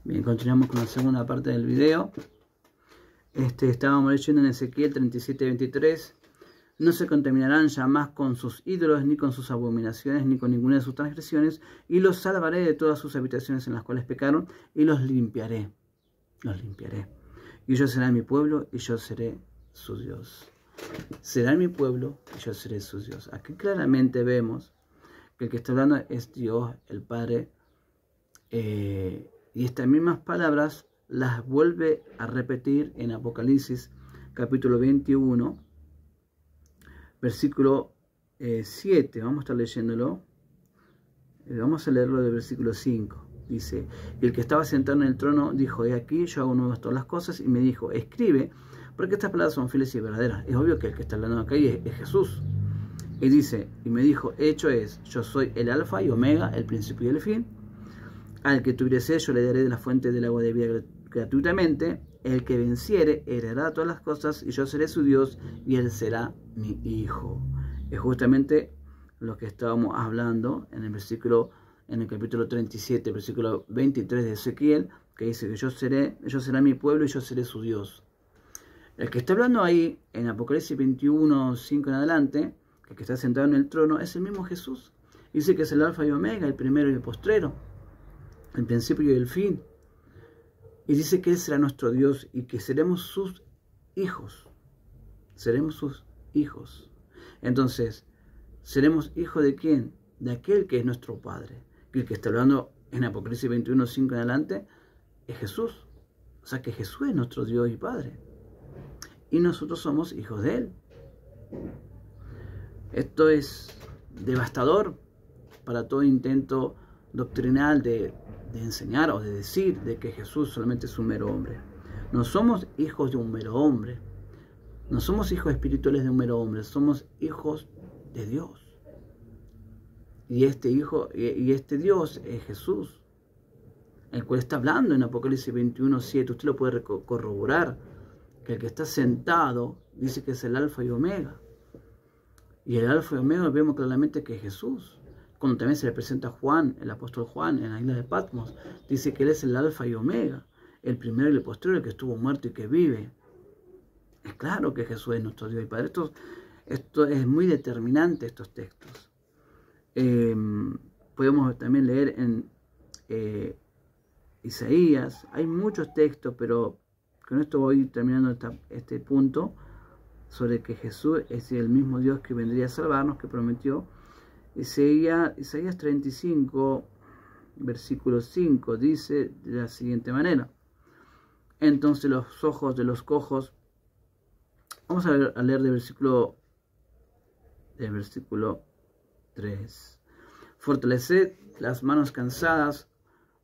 Bien, continuamos con la segunda parte del video. Estábamos leyendo en Ezequiel 37:23. No se contaminarán jamás con sus ídolos, ni con sus abominaciones, ni con ninguna de sus transgresiones, y los salvaré de todas sus habitaciones en las cuales pecaron, y los limpiaré. Los limpiaré. Y ellos serán mi pueblo, y yo seré su Dios. Serán mi pueblo, y yo seré su Dios. Aquí claramente vemos que el que está hablando es Dios, el Padre, y estas mismas palabras las vuelve a repetir en Apocalipsis capítulo 21, versículo 7. Vamos a estar leyéndolo. Vamos a leerlo del versículo 5. Dice: y el que estaba sentado en el trono dijo: he aquí, yo hago nuevas todas las cosas. Y me dijo: escribe, porque estas palabras son fieles y verdaderas. Es obvio que el que está hablando acá es Jesús. Y dice, y me dijo: hecho es, yo soy el alfa y omega, el principio y el fin. Al que tuviere sed, yo le daré de la fuente del agua de vida gratuitamente. El que venciere heredará todas las cosas, y yo seré su Dios, y él será mi hijo. Es justamente lo que estábamos hablando en el capítulo 37, versículo 23 de Ezequiel, que dice que ellos serán mi pueblo y yo seré su Dios. El que está hablando ahí en Apocalipsis 21, 5 en adelante, el que está sentado en el trono, es el mismo Jesús. Dice que es el alfa y omega, el primero y el postrero, el principio y el fin. Y dice que él será nuestro Dios y que seremos sus hijos. Seremos sus hijos. Entonces, ¿seremos hijos de quién? De aquel que es nuestro Padre. Y el que está hablando en Apocalipsis 21, 5 en adelante, es Jesús. O sea que Jesús es nuestro Dios y Padre. Y nosotros somos hijos de él. Esto es devastador para todo intento doctrinal de enseñar o de decir de que Jesús solamente es un mero hombre. No somos hijos de un mero hombre. No somos hijos espirituales de un mero hombre. Somos hijos de Dios. Y este Dios es Jesús, el cual está hablando en Apocalipsis 21, 7. Usted lo puede corroborar, que el que está sentado dice que es el alfa y omega. Y el alfa y omega vemos claramente que es Jesús. Cuando también se le presenta a Juan, el apóstol Juan, en la isla de Patmos, dice que él es el alfa y omega, el primero y el postrero, el que estuvo muerto y que vive. Es claro que Jesús es nuestro Dios y Padre. Esto es muy determinante, estos textos. Podemos también leer en Isaías. Hay muchos textos, pero con esto voy terminando este punto sobre que Jesús es el mismo Dios que vendría a salvarnos, que prometió. Isaías 35, versículo 5, dice de la siguiente manera: entonces los ojos de los cojos, vamos a leer del versículo 3. Fortaleced las manos cansadas,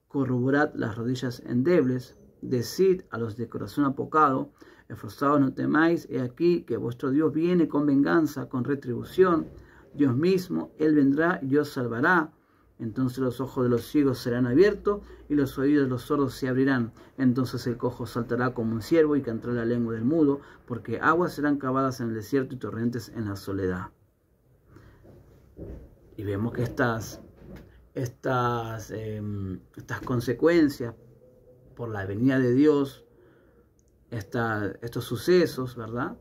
corroborad las rodillas endebles, decid a los de corazón apocado: esforzaos, no temáis, he aquí que vuestro Dios viene con venganza, con retribución. Dios mismo, él vendrá y os salvará. Entonces los ojos de los ciegos serán abiertos y los oídos de los sordos se abrirán. Entonces el cojo saltará como un ciervo y cantará la lengua del mudo, porque aguas serán cavadas en el desierto y torrentes en la soledad. Y vemos que estas consecuencias por la venida de Dios, estos sucesos, ¿verdad?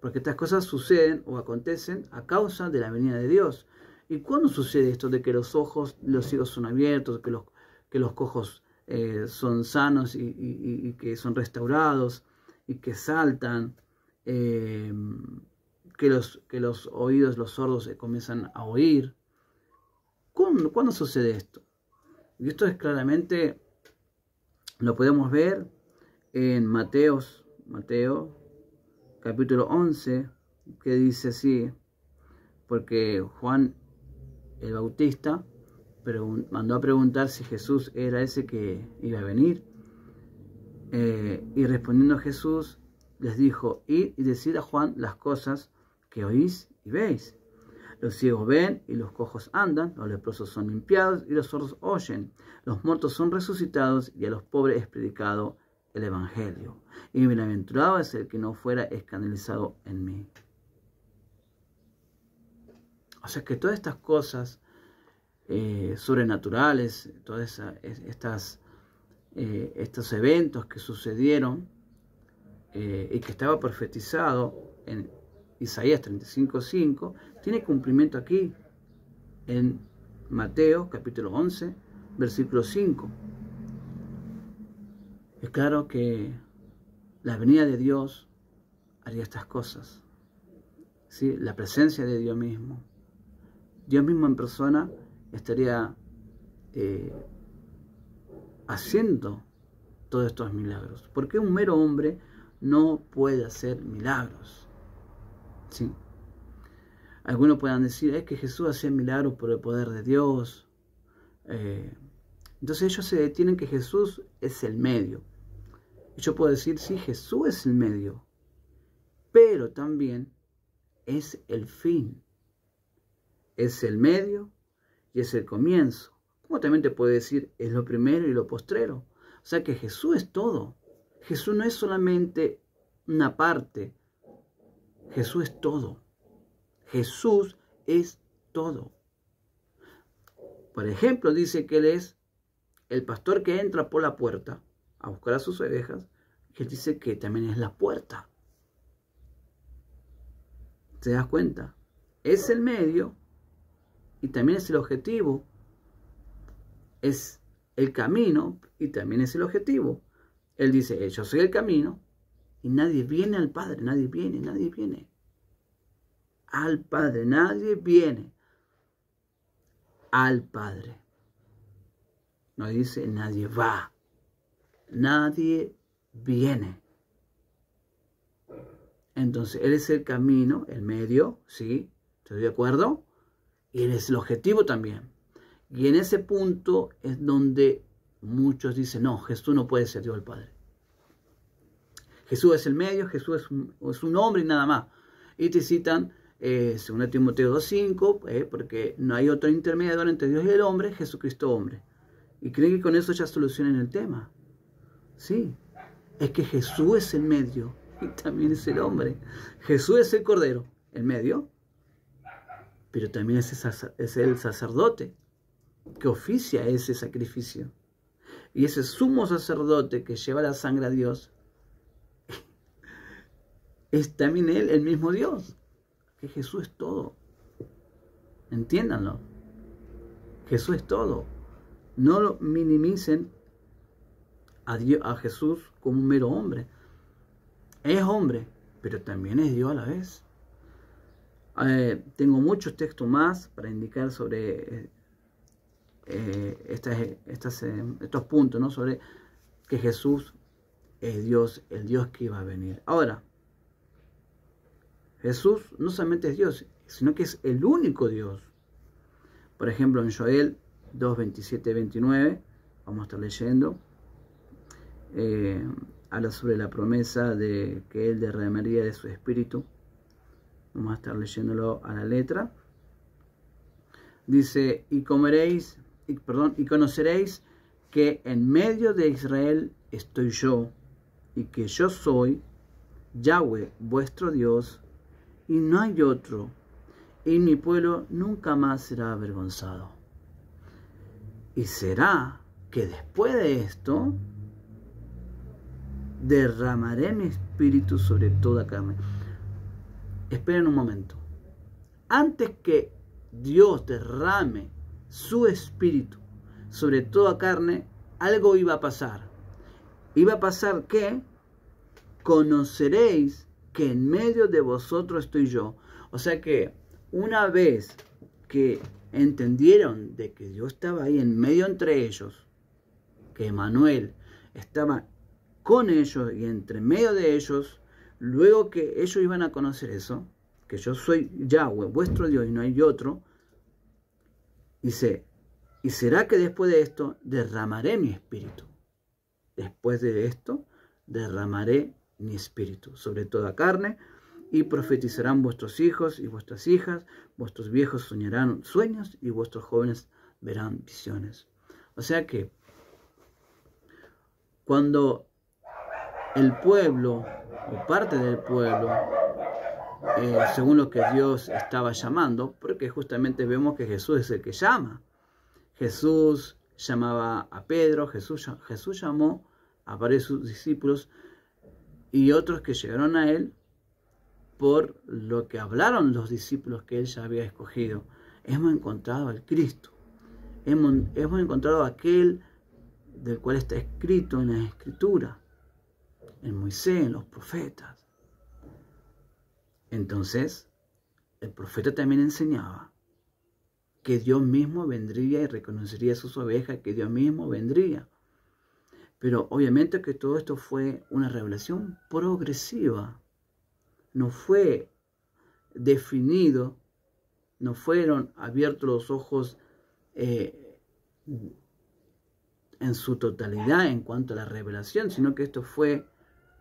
Porque estas cosas suceden o acontecen a causa de la venida de Dios. ¿Y cuándo sucede esto de que los ojos de los ciegos son abiertos, que los cojos son sanos y que son restaurados y que saltan, que los oídos, los sordos comienzan a oír? ¿Cuándo sucede esto? Y esto es claramente, lo podemos ver en Mateo capítulo 11, que dice así: porque Juan el Bautista mandó a preguntar si Jesús era ese que iba a venir. Y respondiendo Jesús les dijo: id y decid a Juan las cosas que oís y veis. Los ciegos ven y los cojos andan, los leprosos son limpiados y los sordos oyen, los muertos son resucitados y a los pobres es predicado el Evangelio. Y bienaventurado es el que no fuera escandalizado en mí. O sea que todas estas cosas sobrenaturales, todas estas estos eventos que sucedieron y que estaba profetizado en Isaías 35:5, tiene cumplimiento aquí en Mateo capítulo 11, versículo 5. Es claro que la venida de Dios haría estas cosas, ¿sí? La presencia de Dios mismo en persona estaría haciendo todos estos milagros. Porque un mero hombre no puede hacer milagros, ¿sí? Algunos puedan decir, es que Jesús hacía milagros por el poder de Dios. Entonces ellos se detienen que Jesús es el medio. Y yo puedo decir, sí, Jesús es el medio, pero también es el fin. Es el medio y es el comienzo. Como también te puede decir, es lo primero y lo postrero. O sea que Jesús es todo. Jesús no es solamente una parte. Jesús es todo. Jesús es todo. Por ejemplo, dice que Él es el pastor que entra por la puerta a buscar a sus ovejas. Y Él dice que también es la puerta. ¿Te das cuenta? Es el medio y también es el objetivo. Es el camino y también es el objetivo. Él dice, yo soy el camino y nadie viene al Padre, nadie viene al Padre, nadie viene al Padre. No dice nadie va, nadie viene. Entonces, Él es el camino, el medio, ¿sí? ¿Estoy de acuerdo? Y Él es el objetivo también. Y en ese punto es donde muchos dicen, no, Jesús no puede ser Dios el Padre. Jesús es el medio, Jesús es un hombre y nada más. Y te citan 2 Timoteo 2:5, porque no hay otro intermediador entre Dios y el hombre, Jesucristo hombre. Y creen que con eso ya solucionan el tema. Sí, es que Jesús es el medio y también es el hombre. Jesús es el cordero, el medio, pero también es el sacerdote que oficia ese sacrificio. Y ese sumo sacerdote que lleva la sangre a Dios es también Él, el mismo Dios. Que Jesús es todo. Entiéndanlo. Jesús es todo. No lo minimicen a Jesús como un mero hombre. Es hombre, pero también es Dios a la vez. Tengo muchos textos más para indicar sobre estos puntos, ¿no? Sobre que Jesús es Dios, el Dios que iba a venir. Ahora, Jesús no solamente es Dios, sino que es el único Dios. Por ejemplo, en Joel 2:27-29, vamos a estar leyendo, habla sobre la promesa de que Él derramaría de su espíritu. Vamos a estar leyéndolo a la letra. Dice, y conoceréis que en medio de Israel estoy yo, y que yo soy Yahweh, vuestro Dios, y no hay otro, y mi pueblo nunca más será avergonzado. Y será que después de esto derramaré mi espíritu sobre toda carne. Esperen un momento. Antes que Dios derrame su espíritu sobre toda carne, algo iba a pasar. Iba a pasar que conoceréis que en medio de vosotros estoy yo. O sea que una vez que entendieron de que Dios estaba ahí en medio entre ellos, que Emmanuel estaba con ellos y entre medio de ellos, luego que ellos iban a conocer eso, que yo soy Yahweh, vuestro Dios y no hay otro, dice, y será que después de esto derramaré mi espíritu. Después de esto derramaré mi espíritu sobre toda carne, y profetizarán vuestros hijos y vuestras hijas, vuestros viejos soñarán sueños y vuestros jóvenes verán visiones. O sea que cuando el pueblo o parte del pueblo, según lo que Dios estaba llamando, porque justamente vemos que Jesús es el que llama. Jesús llamaba a Pedro, Jesús llamó a varios de sus discípulos y otros que llegaron a él por lo que hablaron los discípulos que él ya había escogido. Hemos encontrado al Cristo, hemos encontrado a aquel del cual está escrito en la Escritura, en Moisés, en los profetas. Entonces, el profeta también enseñaba que Dios mismo vendría y reconocería a sus ovejas, que Dios mismo vendría. Pero obviamente que todo esto fue una revelación progresiva. No fue definido, no fueron abiertos los ojos en su totalidad en cuanto a la revelación, sino que esto fue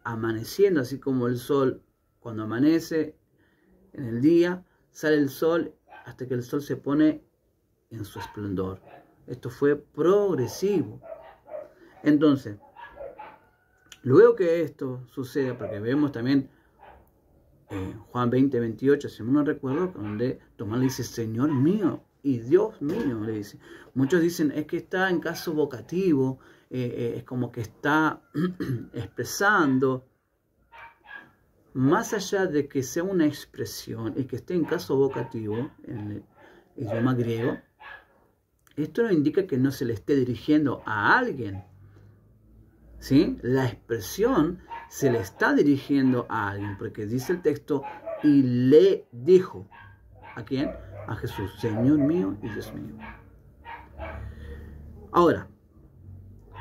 amaneciendo, así como el sol cuando amanece en el día, sale el sol hasta que el sol se pone en su esplendor. Esto fue progresivo. Entonces, luego que esto sucede, porque vemos también Juan 20, 28, si no recuerdo, donde Tomás le dice, Señor mío y Dios mío, le dice. Muchos dicen, es que está en caso vocativo, es como que está expresando. Más allá de que sea una expresión y que esté en caso vocativo, en el idioma griego, esto no indica que no se le esté dirigiendo a alguien. ¿Sí? La expresión se le está dirigiendo a alguien, porque dice el texto, y le dijo, ¿a quién? A Jesús, Señor mío y Dios mío. Ahora,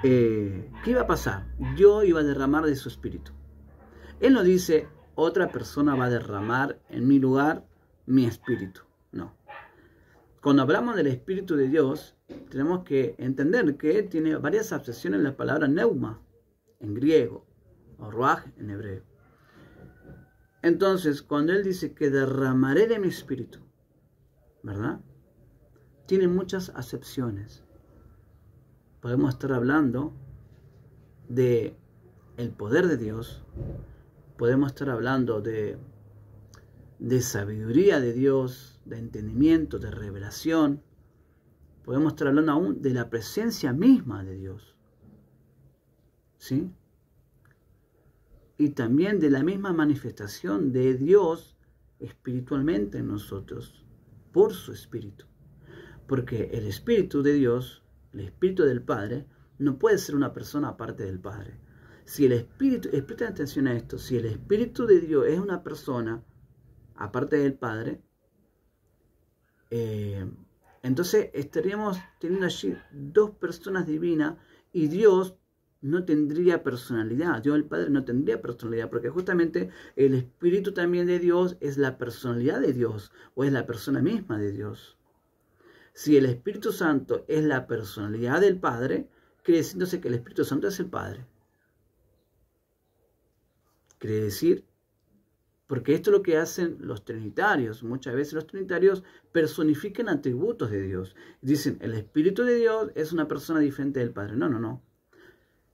¿qué iba a pasar? Dios iba a derramar de su espíritu. Él no dice, otra persona va a derramar en mi lugar mi espíritu. No. Cuando hablamos del Espíritu de Dios, tenemos que entender que tiene varias acepciones en la palabra neuma, en griego, o ruaj en hebreo. Entonces, cuando Él dice que derramaré de mi espíritu, ¿verdad? Tiene muchas acepciones. Podemos estar hablando de el poder de Dios, podemos estar hablando de sabiduría de Dios, de entendimiento, de revelación. Podemos estar hablando aún de la presencia misma de Dios. ¿Sí? Y también de la misma manifestación de Dios espiritualmente en nosotros, por su Espíritu. Porque el Espíritu de Dios, el Espíritu del Padre, no puede ser una persona aparte del Padre. Si el Espíritu, presten atención a esto, si el Espíritu de Dios es una persona aparte del Padre, entonces estaríamos teniendo allí dos personas divinas y Dios no tendría personalidad. Dios el Padre no tendría personalidad, porque justamente el Espíritu también de Dios es la personalidad de Dios, o es la persona misma de Dios. Si el Espíritu Santo es la personalidad del Padre, quiere decir entonces que el Espíritu Santo es el Padre. Quiere decir, porque esto es lo que hacen los trinitarios. Muchas veces los trinitarios personifican atributos de Dios. Dicen, el Espíritu de Dios es una persona diferente del Padre. No, no, no.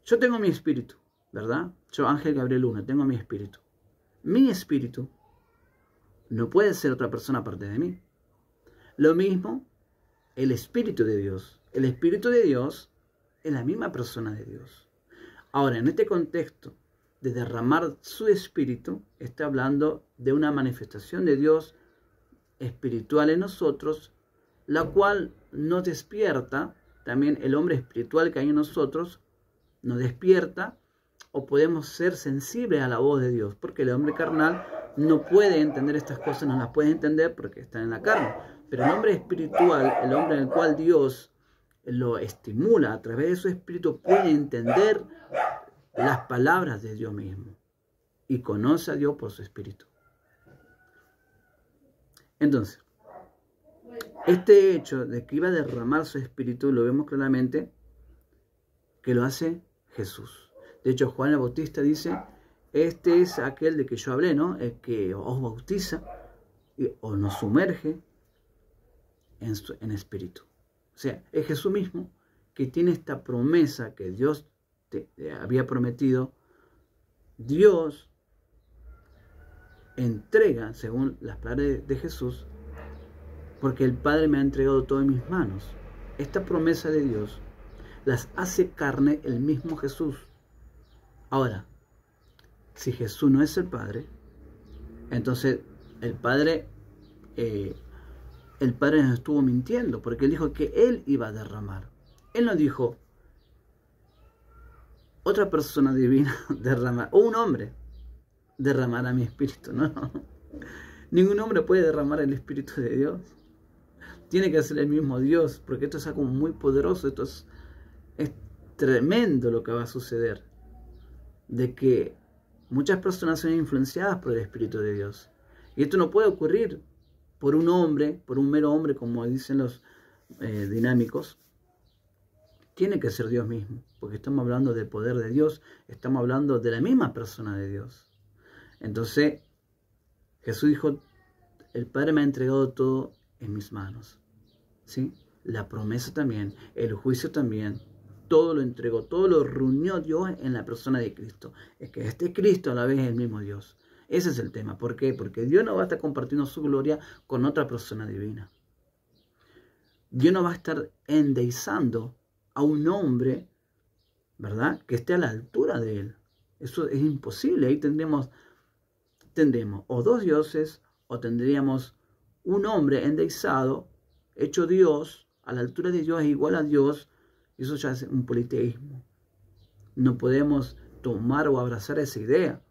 Yo tengo mi espíritu, ¿verdad? Yo, Ángel Gabriel 1, tengo mi espíritu. Mi espíritu no puede ser otra persona aparte de mí. Lo mismo, el Espíritu de Dios. El Espíritu de Dios es la misma persona de Dios. Ahora, en este contexto de derramar su espíritu, está hablando de una manifestación de Dios espiritual en nosotros, la cual nos despierta, también el hombre espiritual que hay en nosotros, nos despierta, o podemos ser sensibles a la voz de Dios, porque el hombre carnal no puede entender estas cosas, no las puede entender porque está en la carne, pero el hombre espiritual, el hombre en el cual Dios lo estimula a través de su espíritu, puede entender las palabras de Dios mismo y conoce a Dios por su espíritu. Entonces, este hecho de que iba a derramar su espíritu lo vemos claramente que lo hace Jesús. De hecho, Juan el Bautista dice, este es aquel de que yo hablé, ¿no? El que os bautiza o nos sumerge en espíritu. O sea, es Jesús mismo que tiene esta promesa que Dios te había prometido. Dios entrega, según las palabras de Jesús, porque el Padre me ha entregado todo en mis manos. Esta promesa de Dios las hace carne el mismo Jesús. Ahora, si Jesús no es el Padre, entonces el Padre nos estuvo mintiendo, porque Él dijo que Él iba a derramar. Él no dijo otra persona divina derramar, o un hombre derramará mi espíritu. No. Ningún hombre puede derramar el espíritu de Dios. Tiene que ser el mismo Dios, porque esto es algo muy poderoso. Esto es tremendo lo que va a suceder, de que muchas personas son influenciadas por el Espíritu de Dios. Y esto no puede ocurrir por un hombre, por un mero hombre, como dicen los dinámicos. Tiene que ser Dios mismo, porque estamos hablando del poder de Dios, estamos hablando de la misma persona de Dios. Entonces, Jesús dijo, el Padre me ha entregado todo en mis manos. ¿Sí? La promesa también, el juicio también, todo lo entregó, todo lo reunió Dios en la persona de Cristo. Es que este Cristo a la vez es el mismo Dios. Ese es el tema. ¿Por qué? Porque Dios no va a estar compartiendo su gloria con otra persona divina. Dios no va a estar endeizando a un hombre, ¿verdad?, que esté a la altura de Él. Eso es imposible. Ahí tendremos o dos dioses, o tendríamos un hombre endeizado, hecho Dios, a la altura de Dios, igual a Dios. Y eso ya es un politeísmo. No podemos tomar o abrazar esa idea.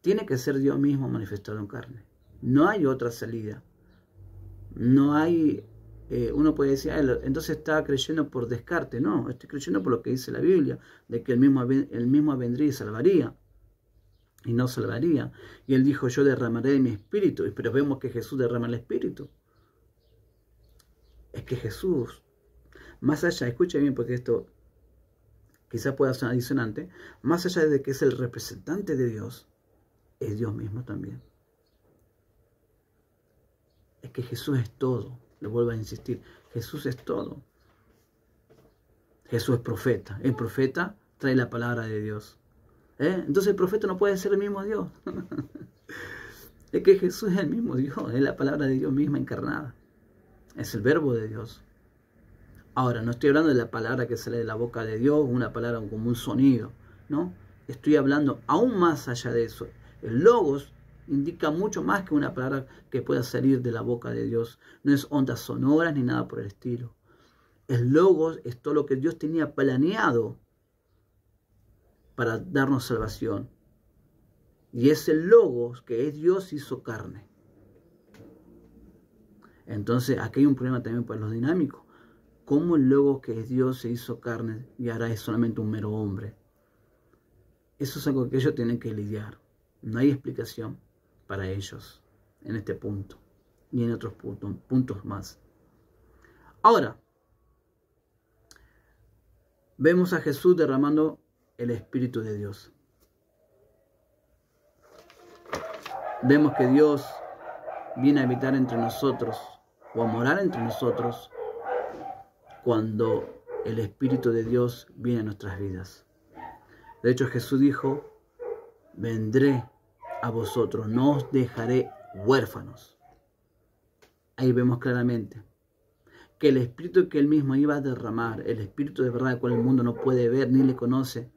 Tiene que ser Dios mismo manifestado en carne. No hay otra salida. No hay, uno puede decir, entonces está creyendo por descarte. No, estoy creyendo por lo que dice la Biblia, de que él mismo vendría y salvaría. Y no salvaría. Y él dijo, yo derramaré de mi espíritu. Pero vemos que Jesús derrama el espíritu. Es que Jesús, más allá, escuche bien porque esto quizás pueda sonar disonante, más allá de que es el representante de Dios, es Dios mismo también. Es que Jesús es todo. Le vuelvo a insistir, Jesús es todo. Jesús es profeta. El profeta trae la palabra de Dios. Entonces el profeta no puede ser el mismo Dios. Es que Jesús es el mismo Dios, es la palabra de Dios misma encarnada. Es el verbo de Dios. Ahora, no estoy hablando de la palabra que sale de la boca de Dios, una palabra como un sonido, ¿no? Estoy hablando aún más allá de eso. El logos indica mucho más que una palabra que pueda salir de la boca de Dios. No es ondas sonoras ni nada por el estilo. El logos es todo lo que Dios tenía planeado para darnos salvación. Y ese logos que es Dios hizo carne. Entonces aquí hay un problema también para los dinámicos. ¿Cómo el logos que es Dios se hizo carne y ahora es solamente un mero hombre? Eso es algo que ellos tienen que lidiar. No hay explicación para ellos en este punto ni en otros puntos más. Ahora, vemos a Jesús derramando el Espíritu de Dios. Vemos que Dios viene a habitar entre nosotros o a morar entre nosotros cuando el Espíritu de Dios viene a nuestras vidas. De hecho, Jesús dijo, vendré a vosotros, no os dejaré huérfanos. Ahí vemos claramente que el Espíritu que Él mismo iba a derramar, el Espíritu de verdad, el cual el mundo no puede ver ni le conoce,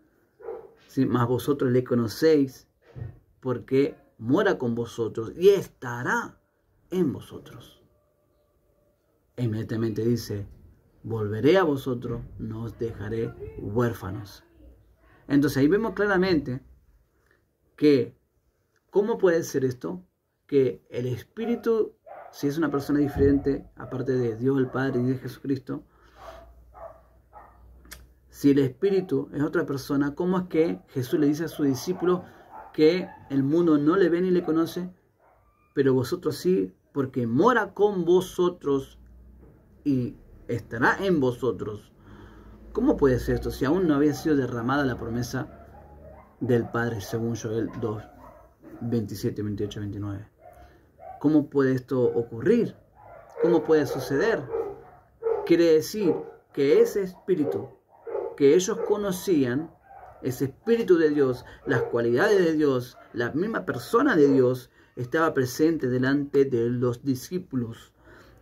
¿sí?, más vosotros le conocéis, porque mora con vosotros y estará en vosotros. E inmediatamente dice, volveré a vosotros, no os dejaré huérfanos. Entonces ahí vemos claramente que, ¿cómo puede ser esto? Que el Espíritu, si es una persona diferente, aparte de Dios el Padre y de Jesucristo, si el Espíritu es otra persona, ¿cómo es que Jesús le dice a sus discípulos que el mundo no le ve ni le conoce, pero vosotros sí, porque mora con vosotros y estará en vosotros? ¿Cómo puede ser esto si aún no había sido derramada la promesa del Padre según Joel 2, 27, 28, 29? ¿Cómo puede esto ocurrir? ¿Cómo puede suceder? Quiere decir que ese Espíritu que ellos conocían, ese Espíritu de Dios, las cualidades de Dios, la misma persona de Dios, estaba presente delante de los discípulos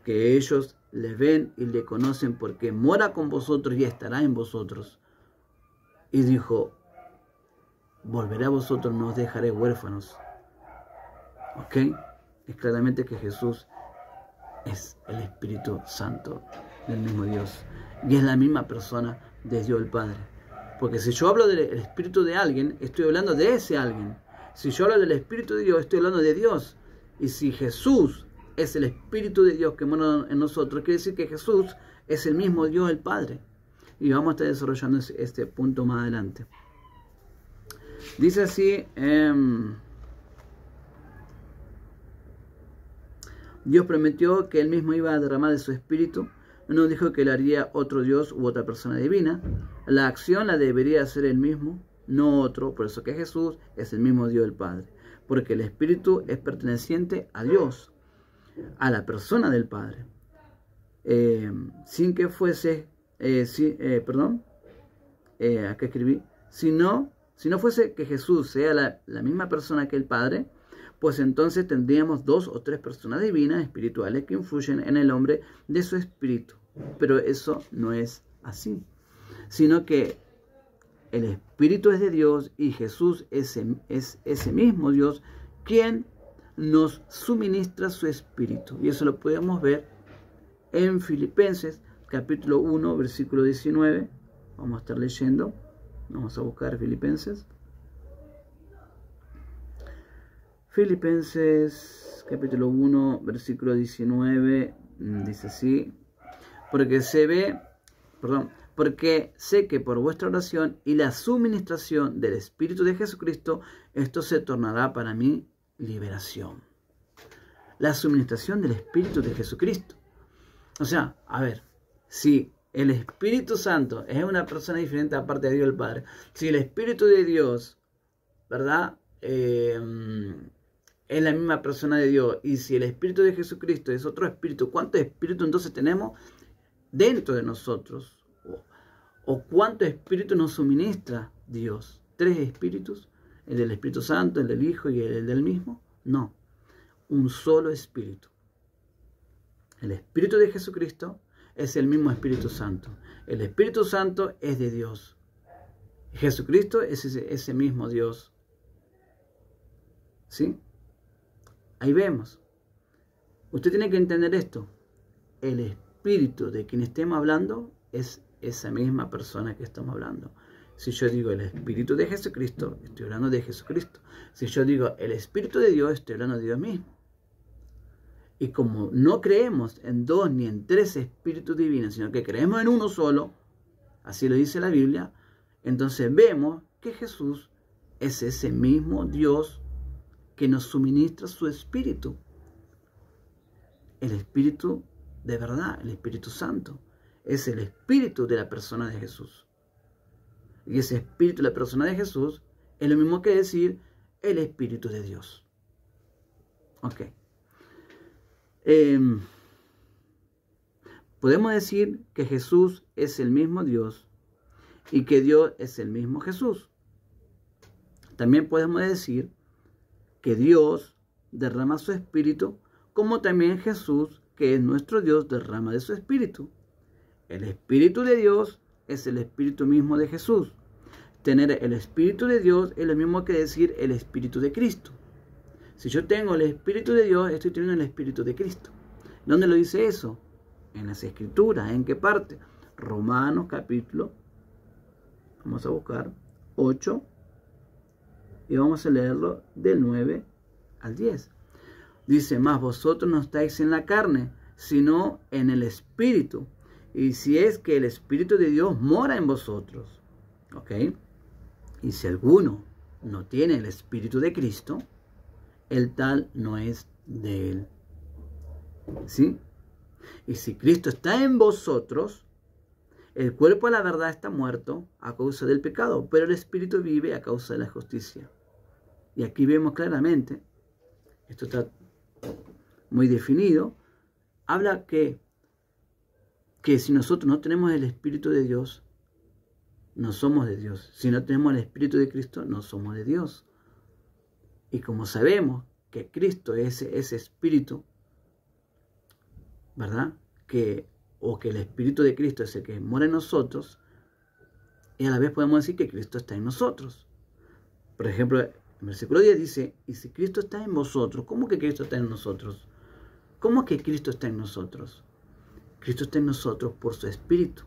que ellos le ven y le conocen porque mora con vosotros y estará en vosotros. Y dijo, volveré a vosotros, no os dejaré huérfanos. ¿Ok? Es claramente que Jesús es el Espíritu Santo del mismo Dios. Y es la misma persona de Dios el Padre. Porque si yo hablo del Espíritu de alguien, estoy hablando de ese alguien. Si yo hablo del Espíritu de Dios, estoy hablando de Dios. Y si Jesús es el Espíritu de Dios que mora en nosotros, quiere decir que Jesús es el mismo Dios el Padre. Y vamos a estar desarrollando este punto más adelante. Dice así, Dios prometió que Él mismo iba a derramar de su Espíritu. No dijo que le haría otro Dios u otra persona divina. La acción la debería hacer Él mismo, no otro. Por eso que Jesús es el mismo Dios el Padre. Porque el Espíritu es perteneciente a Dios, a la persona del Padre. Sin que fuese, acá escribí, si no fuese que Jesús sea la misma persona que el Padre, pues entonces tendríamos 2 o 3 personas divinas, espirituales, que influyen en el hombre de su espíritu. Pero eso no es así, sino que el Espíritu es de Dios y Jesús es ese mismo Dios quien nos suministra su Espíritu. Y eso lo podemos ver en Filipenses, capítulo 1, versículo 19. Vamos a estar leyendo. Vamos a buscar Filipenses. Filipenses, capítulo 1, versículo 19. Dice así. Porque sé que por vuestra oración y la suministración del Espíritu de Jesucristo, esto se tornará para mí liberación. La suministración del Espíritu de Jesucristo. O sea, a ver, si el Espíritu Santo es una persona diferente aparte de Dios el Padre, si el Espíritu de Dios, ¿verdad? Es la misma persona de Dios, y si el Espíritu de Jesucristo es otro Espíritu, ¿cuántos espíritus entonces tenemos dentro de nosotros? ¿O cuánto espíritu nos suministra Dios? ¿3 espíritus? ¿El del Espíritu Santo, el del Hijo y el del mismo? No, un solo espíritu. El Espíritu de Jesucristo es el mismo Espíritu Santo. El Espíritu Santo es de Dios. Jesucristo es ese mismo Dios. ¿Sí? Ahí vemos. Usted tiene que entender esto. El Espíritu de quien estemos hablando es esa misma persona que estamos hablando. Si yo digo el Espíritu de Jesucristo, estoy hablando de Jesucristo. Si yo digo el Espíritu de Dios, estoy hablando de Dios mismo. Y como no creemos en 2 ni en 3 espíritus divinos, sino que creemos en uno solo, así lo dice la Biblia, entonces vemos que Jesús es ese mismo Dios que nos suministra su Espíritu. El Espíritu de verdad, el Espíritu Santo, es el Espíritu de la persona de Jesús. Y ese Espíritu de la persona de Jesús es lo mismo que decir el Espíritu de Dios. Ok. Podemos decir que Jesús es el mismo Dios y que Dios es el mismo Jesús. También podemos decir que Dios derrama su Espíritu, como también Jesús, que es nuestro Dios, derrama de su Espíritu. El Espíritu de Dios es el Espíritu mismo de Jesús. Tener el Espíritu de Dios es lo mismo que decir el Espíritu de Cristo. Si yo tengo el Espíritu de Dios, estoy teniendo el Espíritu de Cristo. ¿Dónde lo dice eso? En las Escrituras. ¿En qué parte? Romanos capítulo, vamos a buscar, 8. Y vamos a leerlo del 9 al 10. Dice, mas vosotros no estáis en la carne, sino en el Espíritu. Y si es que el Espíritu de Dios mora en vosotros. ¿Ok? Y si alguno no tiene el Espíritu de Cristo, el tal no es de él. ¿Sí? Y si Cristo está en vosotros, el cuerpo a la verdad está muerto a causa del pecado, pero el Espíritu vive a causa de la justicia. Y aquí vemos claramente, esto está muy definido, habla que si nosotros no tenemos el Espíritu de Dios, no somos de Dios. Si no tenemos el Espíritu de Cristo, no somos de Dios. Y como sabemos que Cristo es ese Espíritu, ¿verdad? O que el Espíritu de Cristo es el que mora en nosotros, y a la vez podemos decir que Cristo está en nosotros. Por ejemplo, el versículo 10 dice, y si Cristo está en vosotros, ¿cómo que Cristo está en nosotros? ¿Cómo que Cristo está en nosotros? Cristo está en nosotros por su Espíritu,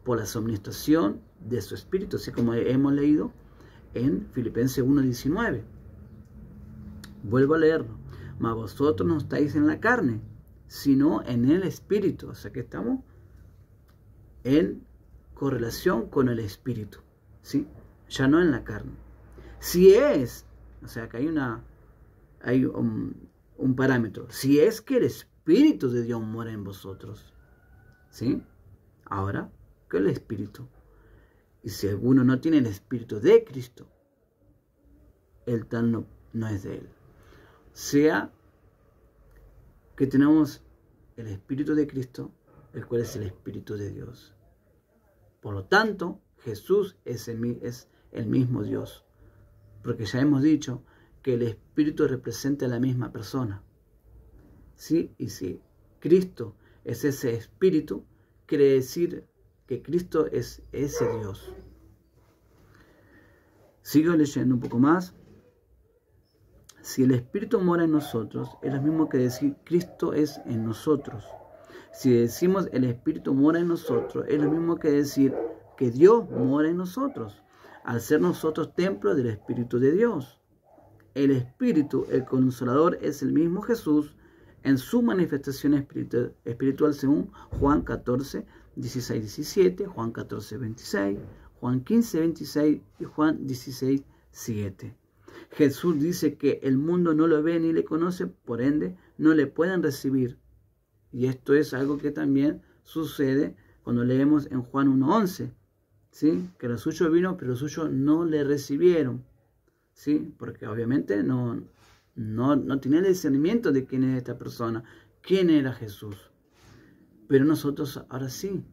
por la suministración de su Espíritu, así como hemos leído en Filipenses 1:19. Vuelvo a leerlo. Mas vosotros no estáis en la carne, sino en el Espíritu. O sea que estamos en correlación con el Espíritu, ¿sí? Ya no en la carne. Si es, o sea que hay un parámetro. Si es que el Espíritu de Dios mora en vosotros, ¿sí? Ahora, ¿qué es el Espíritu? Y si alguno no tiene el Espíritu de Cristo, el tal no es de él. Sea que tenemos el Espíritu de Cristo, el cual es el Espíritu de Dios. Por lo tanto, Jesús es el mismo Dios. Porque ya hemos dicho que el Espíritu representa a la misma persona. ¿Sí? Y si Cristo es ese Espíritu, quiere decir que Cristo es ese Dios. Sigo leyendo un poco más. Si el Espíritu mora en nosotros, es lo mismo que decir Cristo es en nosotros. Si decimos el Espíritu mora en nosotros, es lo mismo que decir que Dios mora en nosotros, al ser nosotros templo del Espíritu de Dios. El Espíritu, el Consolador, es el mismo Jesús en su manifestación espiritual según Juan 14, 16, 17, Juan 14, 26, Juan 15, 26 y Juan 16, 7. Jesús dice que el mundo no lo ve ni le conoce, por ende no le pueden recibir. Y esto es algo que también sucede cuando leemos en Juan 1:11, ¿sí? Que lo suyo vino, pero lo suyo no le recibieron, ¿sí? Porque obviamente no tenía el discernimiento de quién es esta persona, quién era Jesús. Pero nosotros ahora sí.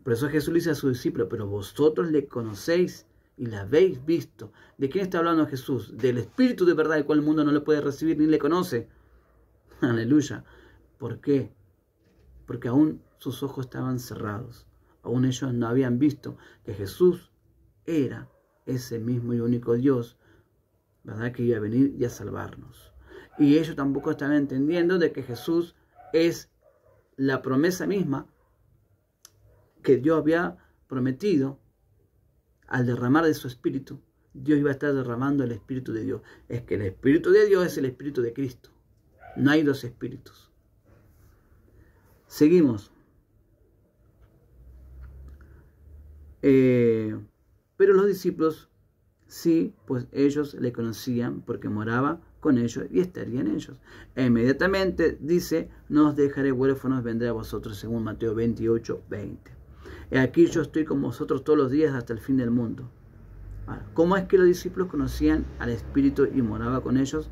Por eso Jesús le dice a sus discípulos, pero vosotros le conocéis y la habéis visto. ¿De quién está hablando Jesús? Del Espíritu de verdad, el cual el mundo no le puede recibir ni le conoce. Aleluya. ¿Por qué? Porque aún sus ojos estaban cerrados. Aún ellos no habían visto que Jesús era ese mismo y único Dios, ¿verdad? Que iba a venir y a salvarnos. Y ellos tampoco estaban entendiendo de que Jesús es la promesa misma que Dios había prometido. Al derramar de su Espíritu, Dios iba a estar derramando el Espíritu de Dios. Es que el Espíritu de Dios es el Espíritu de Cristo. No hay dos espíritus. Seguimos. Pero los discípulos sí, pues ellos le conocían porque moraba con ellos y estaría en ellos. E inmediatamente dice, no os dejaré huérfanos, vendré a vosotros, según Mateo 28, 20. He aquí yo estoy con vosotros todos los días hasta el fin del mundo. Ahora, ¿cómo es que los discípulos conocían al Espíritu y moraba con ellos?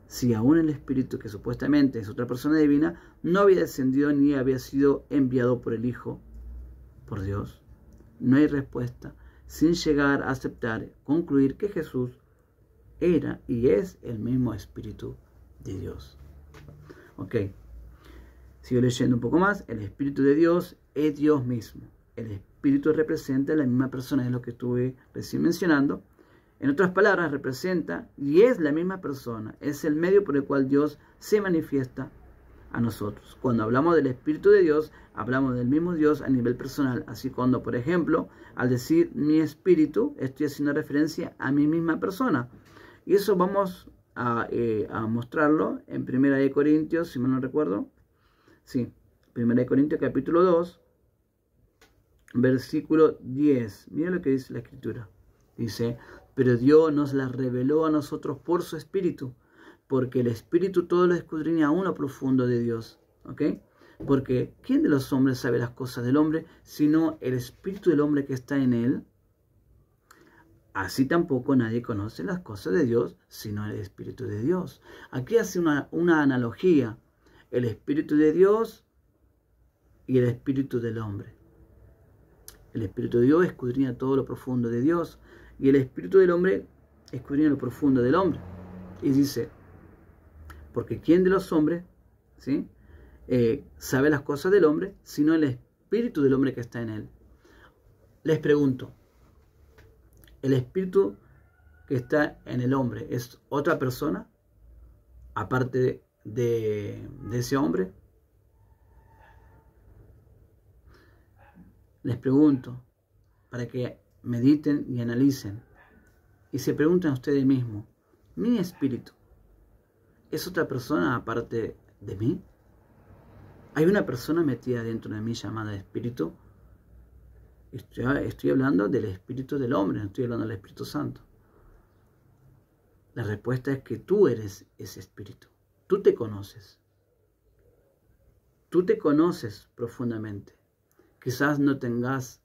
Si aún el Espíritu, que supuestamente es otra persona divina, no había descendido ni había sido enviado por el Hijo, por Dios. No hay respuesta sin llegar a aceptar, concluir que Jesús era y es el mismo Espíritu de Dios. Ok. Sigo leyendo un poco más. El Espíritu de Dios es Dios mismo. El Espíritu representa la misma persona, es lo que estuve recién mencionando. En otras palabras, representa y es la misma persona. Es el medio por el cual Dios se manifiesta a nosotros. Cuando hablamos del Espíritu de Dios, hablamos del mismo Dios a nivel personal. Así cuando, por ejemplo, al decir mi espíritu, estoy haciendo referencia a mi misma persona. Y eso vamos a mostrarlo en 1 Corintios, si mal no recuerdo. Sí, 1 Corintios capítulo 2, versículo 10. Mira lo que dice la Escritura. Dice, pero Dios nos la reveló a nosotros por su Espíritu, porque el Espíritu todo lo escudriña aún lo profundo de Dios. ¿Ok? Porque ¿quién de los hombres sabe las cosas del hombre, sino el Espíritu del hombre que está en él? Así tampoco nadie conoce las cosas de Dios, sino el Espíritu de Dios. Aquí hace una analogía. El Espíritu de Dios y el Espíritu del hombre. El Espíritu de Dios escudriña todo lo profundo de Dios y el Espíritu del hombre escudriña lo profundo del hombre. Y dice, porque ¿quién de los hombres, ¿sí? sabe las cosas del hombre, sino el espíritu del hombre que está en él. Les pregunto, ¿el espíritu que está en el hombre es otra persona aparte de ese hombre? Les pregunto para que mediten y analicen y se pregunten a ustedes mismos, ¿mi espíritu es otra persona aparte de mí? ¿Hay una persona metida dentro de mí llamada espíritu? Estoy hablando del espíritu del hombre, no estoy hablando del Espíritu Santo. La respuesta es que tú eres ese espíritu. Tú te conoces. Tú te conoces profundamente. Quizás no tengas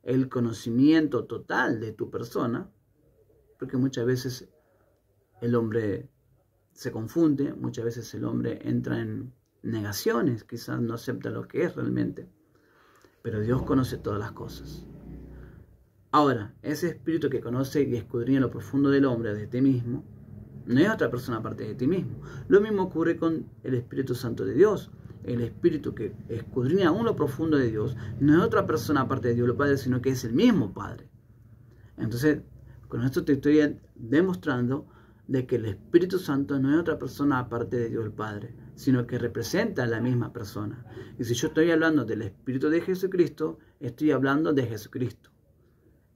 el conocimiento total de tu persona, porque muchas veces el hombre se confunde, muchas veces el hombre entra en negaciones, quizás no acepta lo que es realmente, pero Dios conoce todas las cosas. Ahora, ese espíritu que conoce y escudriña lo profundo del hombre, de ti mismo, no es otra persona aparte de ti mismo. Lo mismo ocurre con el Espíritu Santo de Dios. El espíritu que escudriña aún lo profundo de Dios no es otra persona aparte de Dios el Padre, sino que es el mismo Padre. Entonces, con esto te estoy demostrando de que el Espíritu Santo no es otra persona aparte de Dios el Padre, sino que representa a la misma persona. Y si yo estoy hablando del Espíritu de Jesucristo, estoy hablando de Jesucristo.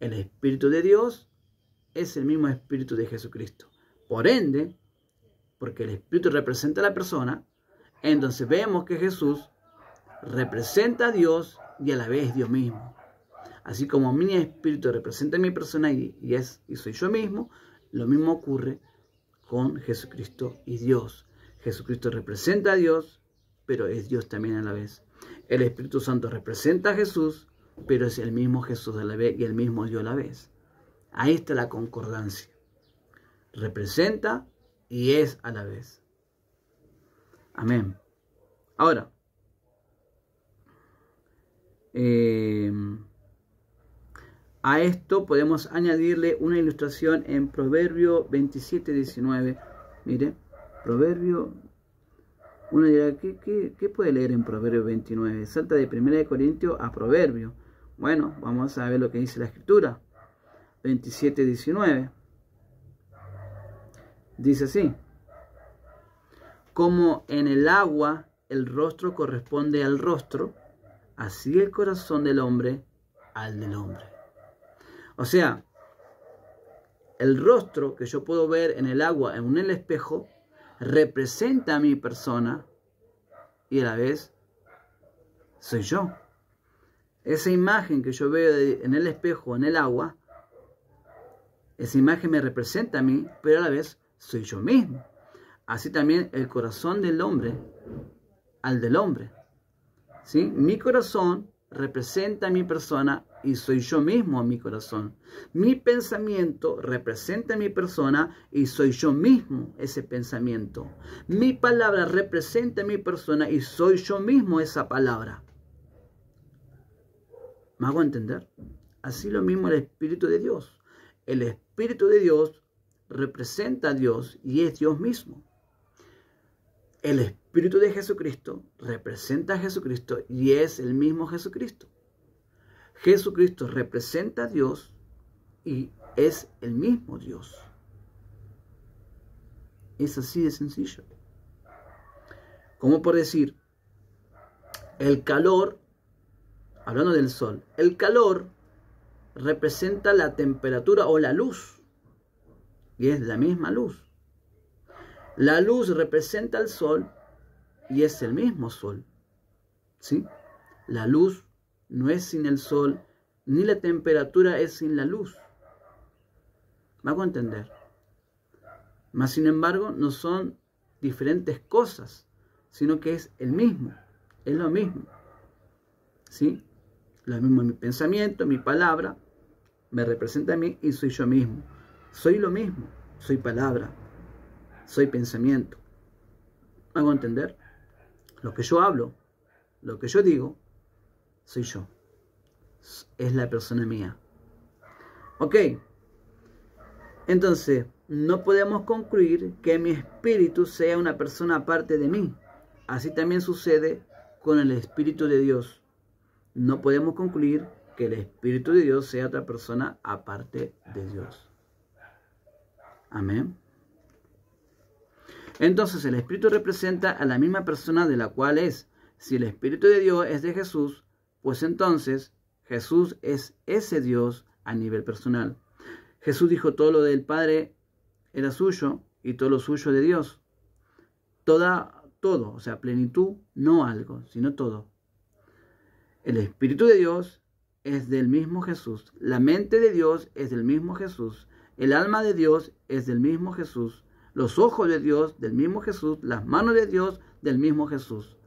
El Espíritu de Dios es el mismo Espíritu de Jesucristo. Por ende, porque el Espíritu representa a la persona, entonces vemos que Jesús representa a Dios y a la vez Dios mismo. Así como mi espíritu representa a mi persona y soy yo mismo, lo mismo ocurre con Jesucristo y Dios. Jesucristo representa a Dios, pero es Dios también a la vez. El Espíritu Santo representa a Jesús, pero es el mismo Jesús a la vez y el mismo Dios a la vez. Ahí está la concordancia. Representa y es a la vez. Amén. Ahora, a esto podemos añadirle una ilustración en Proverbio 27:19. Mire, Proverbio, uno dirá, ¿qué puede leer en Proverbio 29? Salta de 1 Corintios a Proverbio. Bueno, vamos a ver lo que dice la Escritura. 27:19. Dice así: como en el agua el rostro corresponde al rostro, así el corazón del hombre al del hombre. O sea, el rostro que yo puedo ver en el agua, en el espejo, representa a mi persona y a la vez soy yo. Esa imagen que yo veo en el espejo, en el agua, esa imagen me representa a mí, pero a la vez soy yo mismo. Así también el corazón del hombre al del hombre. ¿Sí? Mi corazón representa a mi persona y soy yo mismo a mi corazón. Mi pensamiento representa a mi persona y soy yo mismo ese pensamiento. Mi palabra representa a mi persona y soy yo mismo esa palabra. ¿Me hago entender? Así lo mismo el Espíritu de Dios. El Espíritu de Dios representa a Dios y es Dios mismo. El Espíritu de Jesucristo representa a Jesucristo y es el mismo Jesucristo. Jesucristo representa a Dios y es el mismo Dios. Es así de sencillo. Como por decir, el calor, hablando del sol, el calor representa la temperatura o la luz y es la misma luz. La luz representa al sol y es el mismo sol. ¿Sí? La luz no es sin el sol, ni la temperatura es sin la luz. ¿Me hago entender? Mas sin embargo, no son diferentes cosas, sino que es el mismo. Es lo mismo. ¿Sí? Lo mismo mi pensamiento, mi palabra, me representa a mí y soy yo mismo. Soy lo mismo. Soy palabra. Soy pensamiento. ¿Me hago entender? Lo que yo hablo, lo que yo digo, soy yo. Es la persona mía. Ok. Entonces, no podemos concluir que mi espíritu sea una persona aparte de mí. así también sucede con el Espíritu de Dios. No podemos concluir que el Espíritu de Dios sea otra persona aparte de Dios. Amén. Entonces el Espíritu representa a la misma persona de la cual es. Si el Espíritu de Dios es de Jesús, pues entonces Jesús es ese Dios a nivel personal. Jesús dijo: todo lo del Padre era suyo y todo lo suyo de Dios. Todo, o sea, plenitud, no algo, sino todo. El Espíritu de Dios es del mismo Jesús. La mente de Dios es del mismo Jesús. El alma de Dios es del mismo Jesús. Los ojos de Dios del mismo Jesús. Las manos de Dios del mismo Jesús.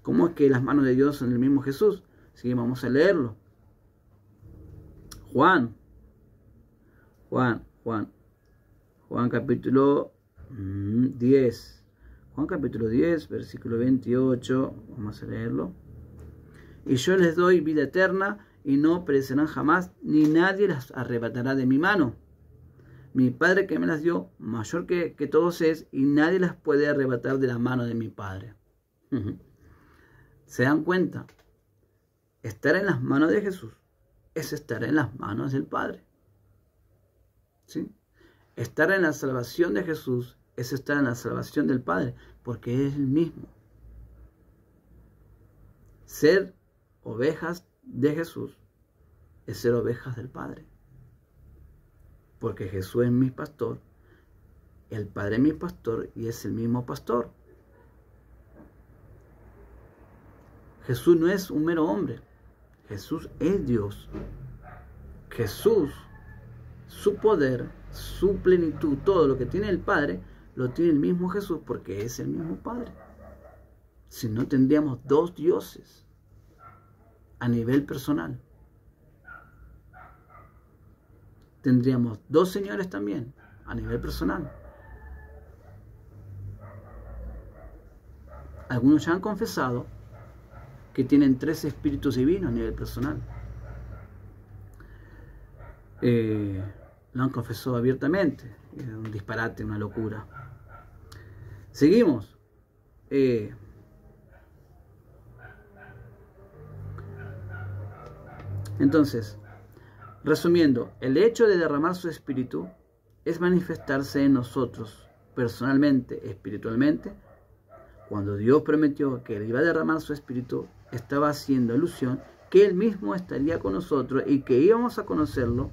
¿Cómo es que las manos de Dios son del mismo Jesús? Sí, vamos a leerlo. Juan capítulo 10. Juan capítulo 10, versículo 28. Vamos a leerlo. Y yo les doy vida eterna y no perecerán jamás, ni nadie las arrebatará de mi mano. Mi Padre que me las dio, mayor que todos es, y nadie las puede arrebatar de la mano de mi Padre. ¿Se dan cuenta? Estar en las manos de Jesús es estar en las manos del Padre. ¿Sí? Estar en la salvación de Jesús es estar en la salvación del Padre, porque es el mismo. Ser ovejas de Jesús es ser ovejas del Padre. Porque Jesús es mi pastor, el Padre es mi pastor y es el mismo pastor. Jesús no es un mero hombre. Jesús es Dios. Jesús, su poder, su plenitud, todo lo que tiene el Padre, lo tiene el mismo Jesús porque es el mismo Padre. Si no, tendríamos dos dioses a nivel personal. Tendríamos dos señores también a nivel personal. Algunos ya han confesado que tienen tres espíritus divinos a nivel personal. Lo han confesado abiertamente. Es un disparate, una locura. Seguimos. Entonces, resumiendo, el hecho de derramar su espíritu es manifestarse en nosotros, personalmente, espiritualmente. Cuando Dios prometió que Él iba a derramar su espíritu, estaba haciendo alusión que Él mismo estaría con nosotros y que íbamos a conocerlo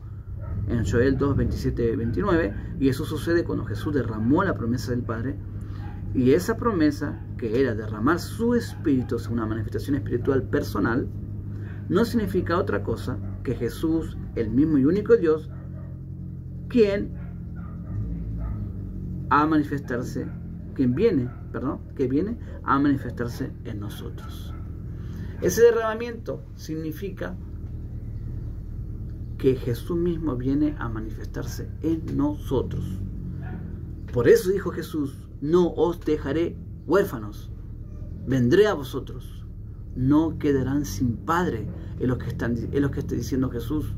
en Joel 2, 27, 29. Y eso sucede cuando Jesús derramó la promesa del Padre. Y esa promesa, que era derramar su espíritu, es una manifestación espiritual personal, no significa otra cosa que Jesús, el mismo y único Dios, quien viene a manifestarse en nosotros. Ese derramamiento significa que Jesús mismo viene a manifestarse en nosotros. Por eso dijo Jesús: no os dejaré huérfanos, vendré a vosotros. No quedarán sin padre, es lo que está diciendo Jesús.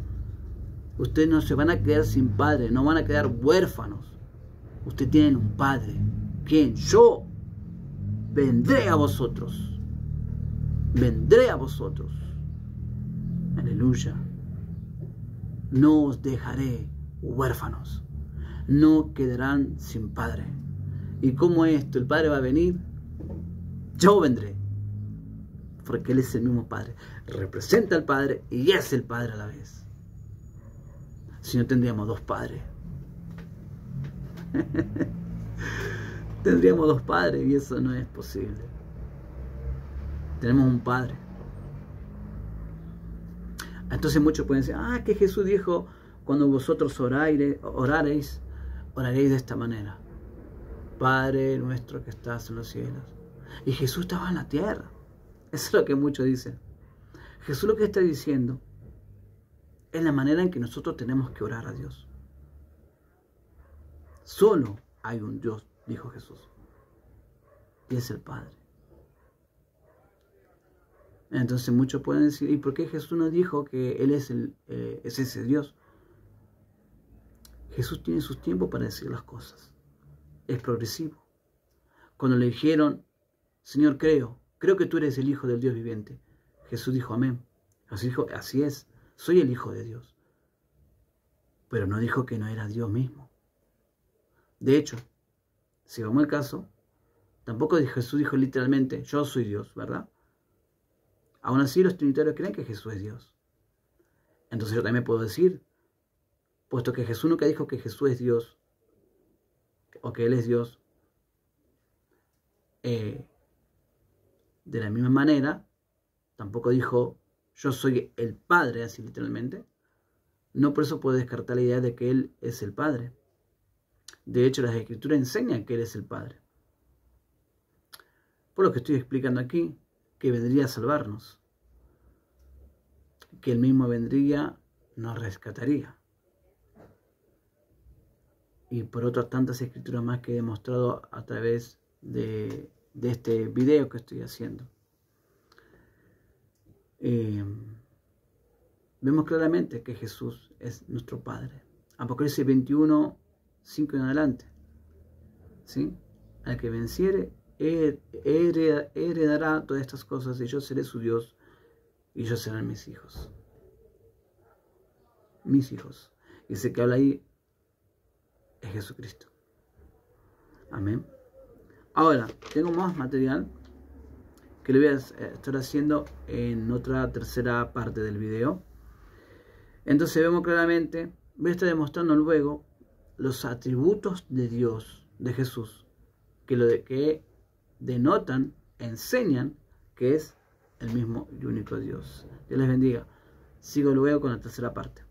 Ustedes no se van a quedar sin padre, no van a quedar huérfanos. Ustedes tienen un padre. ¿Quién? Yo. Vendré a vosotros. Vendré a vosotros. Aleluya. No os dejaré huérfanos. No quedarán sin padre. ¿Y cómo es esto? ¿El Padre va a venir? Yo vendré. Porque Él es el mismo Padre. Representa al Padre y es el Padre a la vez. Si no, tendríamos dos padres. Tendríamos dos padres y eso no es posible. Tenemos un Padre. Entonces muchos pueden decir: que Jesús dijo: cuando vosotros oraréis de esta manera: Padre nuestro que estás en los cielos. Y Jesús estaba en la tierra. Eso es lo que muchos dicen. Jesús lo que está diciendo es la manera en que nosotros tenemos que orar a Dios. Solo hay un Dios, dijo Jesús, y es el Padre. Entonces muchos pueden decir: ¿y por qué Jesús no dijo que Él es ese Dios? Jesús tiene sus tiempos para decir las cosas. Es progresivo. Cuando le dijeron: Señor, creo que tú eres el Hijo del Dios viviente. Jesús dijo, amén. Jesús dijo, así es, soy el Hijo de Dios. Pero no dijo que no era Dios mismo. De hecho, si vamos al caso, tampoco Jesús dijo literalmente, yo soy Dios, ¿verdad? Aún así los trinitarios creen que Jesús es Dios. Entonces yo también puedo decir, puesto que Jesús nunca dijo que Jesús es Dios, o que Él es Dios, de la misma manera, tampoco dijo, yo soy el Padre, así literalmente. No por eso puedo descartar la idea de que Él es el Padre. De hecho, las Escrituras enseñan que Él es el Padre. Por lo que estoy explicando aquí, que vendría a salvarnos. Que Él mismo vendría, nos rescataría. Y por otras tantas escrituras más que he demostrado a través de este video que estoy haciendo. Vemos claramente que Jesús es nuestro Padre. Apocalipsis 21, 5 en adelante. ¿Sí? Al que venciere, heredará todas estas cosas, y yo seré su Dios, y ellos serán mis hijos. Mis hijos. Y ese que habla ahí es Jesucristo. Amén. Ahora, tengo más material que le voy a estar haciendo en otra tercera parte del video. Entonces vemos claramente, voy a estar demostrando luego los atributos de Dios, de Jesús, que denotan, enseñan que es el mismo y único Dios. Dios les bendiga. Sigo luego con la tercera parte.